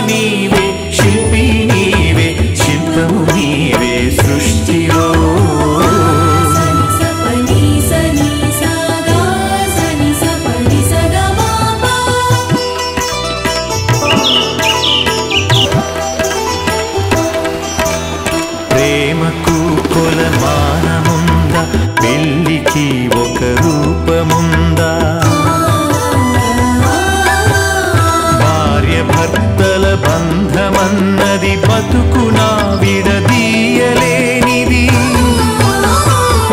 నీవే శిల్పి నీవే శిల్పము నీవే సృష్టిలో ప్రేమకు కొలమానముందా పెళ్ళికి ఒక రూపముందా భార్య భర్తల బంధమన్నది బతుకునా విడదీయలేనిది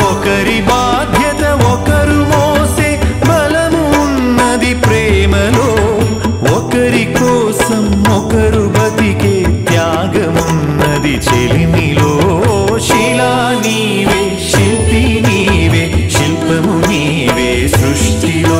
ఒకరి బాధ్యత ఒకరు మోసే బలము ఉన్నది ప్రేమలో ఒకరి కోసం ఒకరు బతికే త్యాగమున్నది చెలిమిలో శిలా నీవే శిల్పి నీవే శిల్పము నీవే సృష్టిలో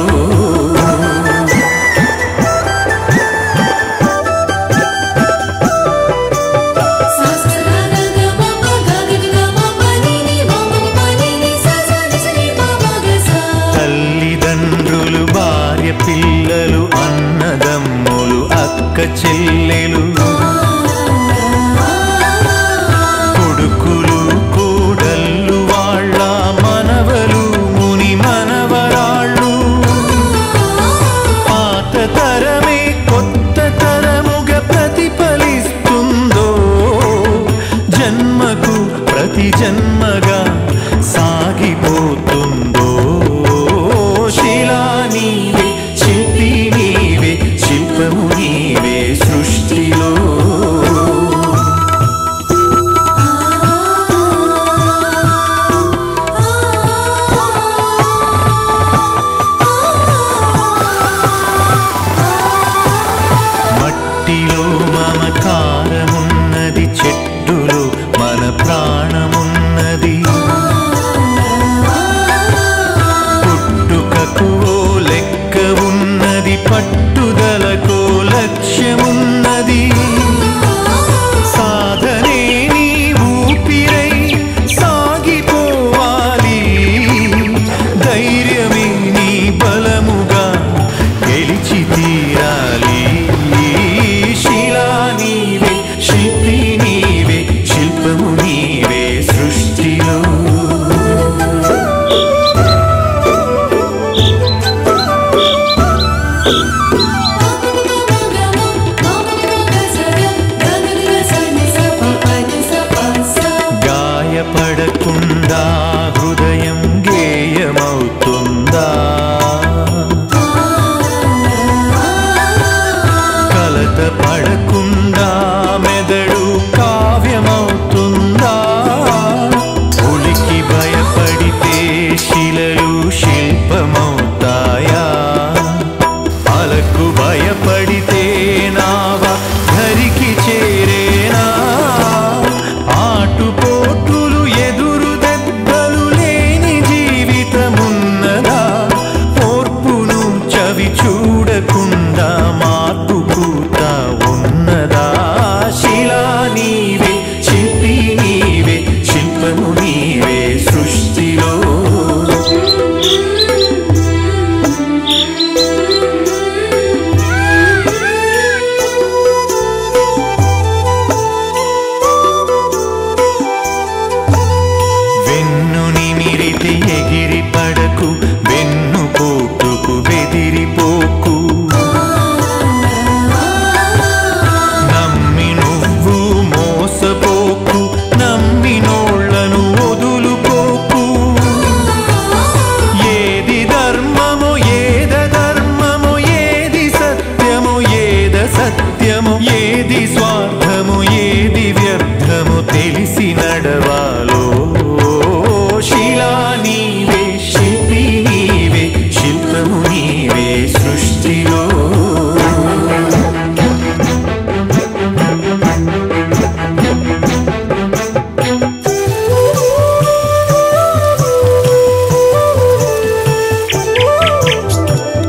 తల్లిదండ్రులు భార్య పిల్లలు అన్నదమ్ములు అక్క చెల్లెలు కొడుకులు కోడళ్ళు వాళ్ళ మనవలు ముని మనవరాళ్ళు పాత తరమే కొత్త తరముగా ప్రతిఫలిస్తుందో జన్మకు ప్రతి జన్మగా సాగిపోతుందో శిలా నీవే శిల్పి నీవే శిల్పము నీవే సృష్టిలో మట్టిలో మమకారమున్నది చెట్టులో మన ప్రాణమున్నది పుట్టుకకు ఓ లెక్క ఉన్నది పట్టుదలకు లక్ష్యమున్నది సాధనే నీ ఊపిరై సాగిపోవాలి ధైర్యమే నీ బలముగా గెలిచి తీరాలి శిలా నీవే శిల్పి నీవే శిల్పము నీవే సృష్టిలో గాయపడకుండా హృదయం గేయమవుతుందా కలత పడకుండా మెదడు కావ్యమవుతుందా ఉలికి భయపడితే శిలలు శిల్పమవుతాయా అలకు భయపడితే నావ ధరికి చేరేనా ఆటుపోటులు ఎదురు దెబ్బలు లేని జీవితమున్నదా ఓర్పును చవి చూడకుండా మార్పు పూత ఉన్నదా శిలా నీవే శిల్పి నీవే శిల్పము నీవే సృష్టిలో వెన్ను నిమిరితే ఎగిరి పడకు వెన్ను పోటుకు బెదిరిపోకు నమ్మి నువ్వు మోసపోకు నమ్మినోళ్లను వదులుకోకు ఏది ధర్మమో ఏద ధర్మమో ఏది సత్యమో ఏద సత్యమో ఏది స్వార్థమో ఏది వ్యర్థమో తెలిసి నడవాలో శిలా నీవే శిల్పి నీవే శిల్పము నీవే సృష్టిలో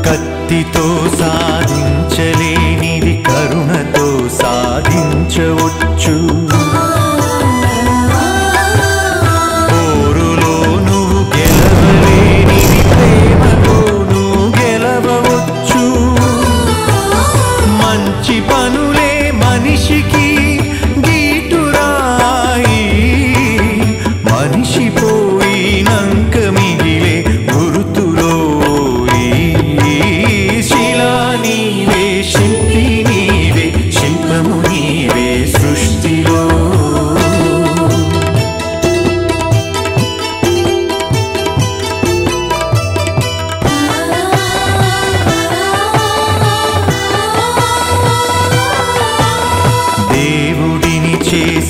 కత్తితో సాధించలేనిది కరుణతో సాధించవచ్చు పోరులో నువ్వు గెలవలేనిది ప్రేమతో నువ్వు గెలవవచ్చు మంచి పనులే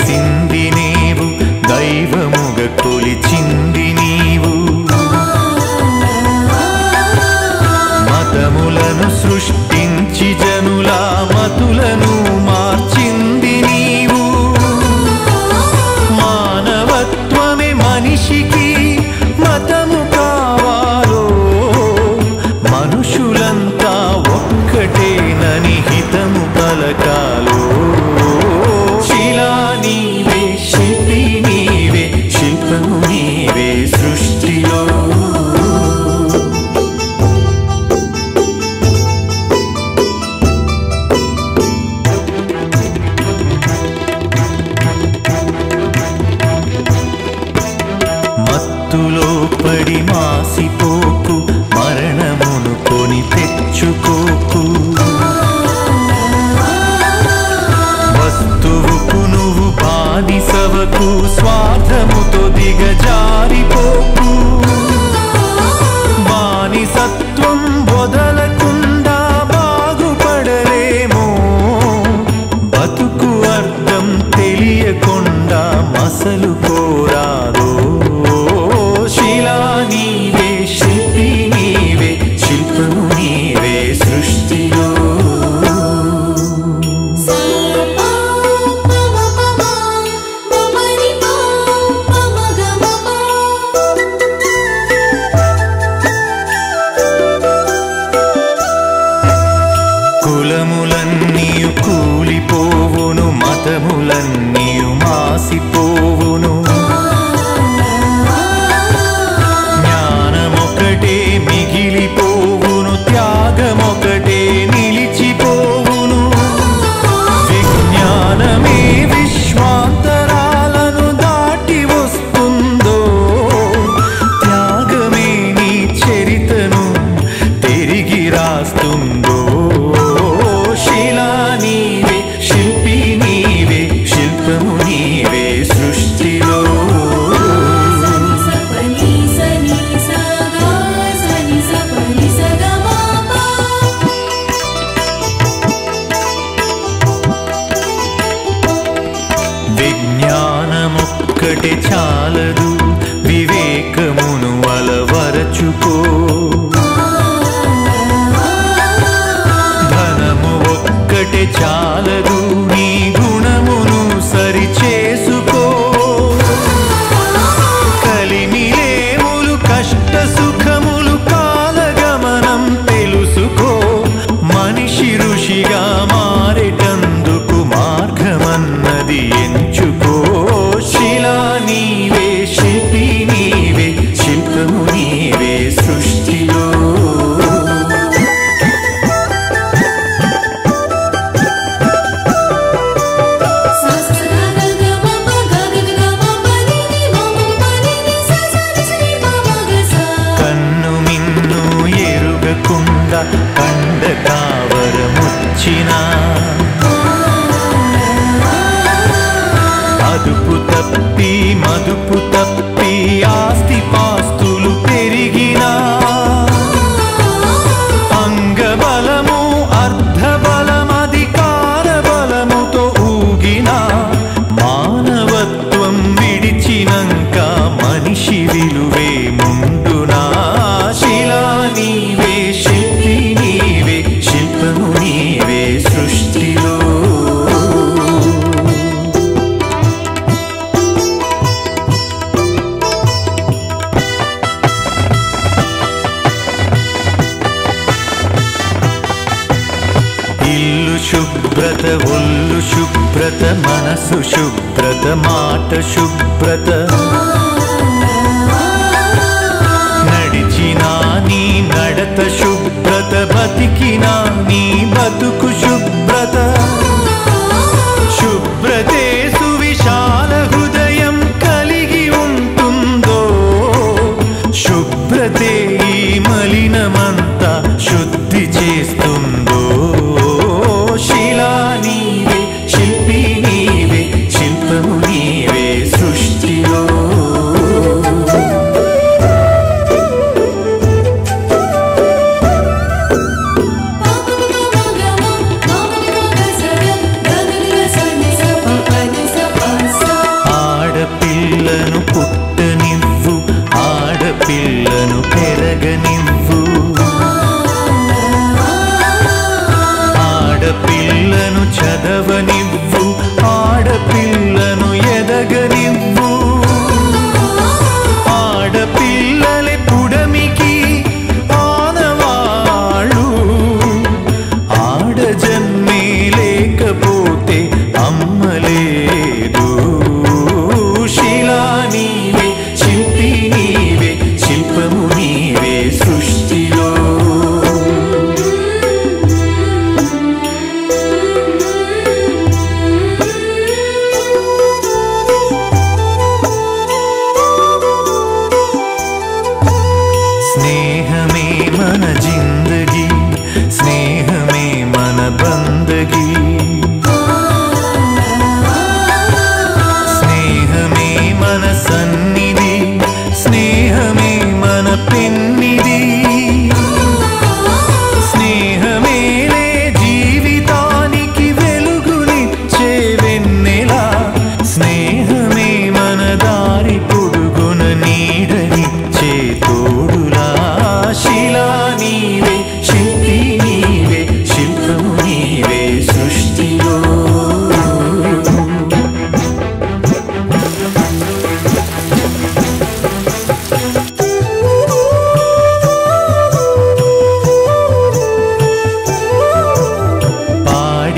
వెలిసింది నీవు దైవముగ కొలిచింది నీవు మతములను సృష్టించి జనుల మతులను మార్చింది నీవు మానవత్వమే మనిషికి మతము కావాలో మనుషులంతా ఒక్కటేనని హితము పలకాలో శిలా నీవే శిల్పి నీవే శిల్పము నీవే సృష్టిలో మత్తులో పడి మాసిపోకు మరణమును కొని తెచ్చుకోకు వస్తువుకు నువ్వు బానిసవకు స్వార్థముతో దిగజారిపోకు బానిసత్వం వదలకుండా బాగుపడలేమో బతుకు అర్థం తెలియకుండా మసలు కోరాదో శిలా నీవే శిల్పి నీవే శిల్పము నీవే సృష్టిలో కులములన్నీయు కూలిపోవును మతములన్నీయు మాసిపోవును జ్ఞానమొకటే మిగిలిపోవును త్యాగమొకటే నిలిచిపోవును విజ్ఞానమే విశ్వాంతరాలను దాటి వస్తుందో త్యాగమే నీ చరితను తిరిగి రాస్తుందో శిలా నీవే శిల్పి నీవే శిల్పము నీవే సృష్టిలో విజ్ఞానమొక్కటే చాలదు వివేకమును అలవరచుకో ధనము ఒక్కటే చాలదు నీ గుణమును సరిచేసుకో కలిమిలేములు కష్ట సుఖములు కాలగమనం తెలుసుకో మనిషి ఋషిగా మారేటందుకు మార్గమన్నది ఎంచుకో శిలా నీవే శిల్పి నీవే శిల్పము నీవే సృష్టిలో కన్ను మిన్ను ఎరుగకుండా కండ కావరముచ్చినా అదుపు తప్పి మదుపు తప్పి ఆస్తి పాస్తులు పెరిగినా అంగబలము అర్ధబలం అధికార బలముతో ఊగినా మానవత్వం విడిచినంక మనిషి విలువే ముందునా శిలా నీవే శిల్పి నీవే శిల్పము నీవే సృష్టిలో ఇల్లు శుభ్రత ఒళ్ళు శుభ్రత మనసు శుభ్రత మాట శుభ్రత నడిచినా నీ నడత శుభ్రత బతికినా నీ బతుకు శుభ్రత శుభ్రతే సువిశాల హృదయం కలిగి ఉంటుందో శుభ్రతే ఈ మలినమంతా శుద్ధి చేస్తుందో శిలా నీవే శిల్పి నీవే శిల్పము నీవే సృష్టిలో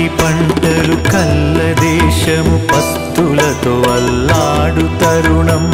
పాడి పంటలు కల్ల దేశము పస్తులతో అల్లాడు తరుణం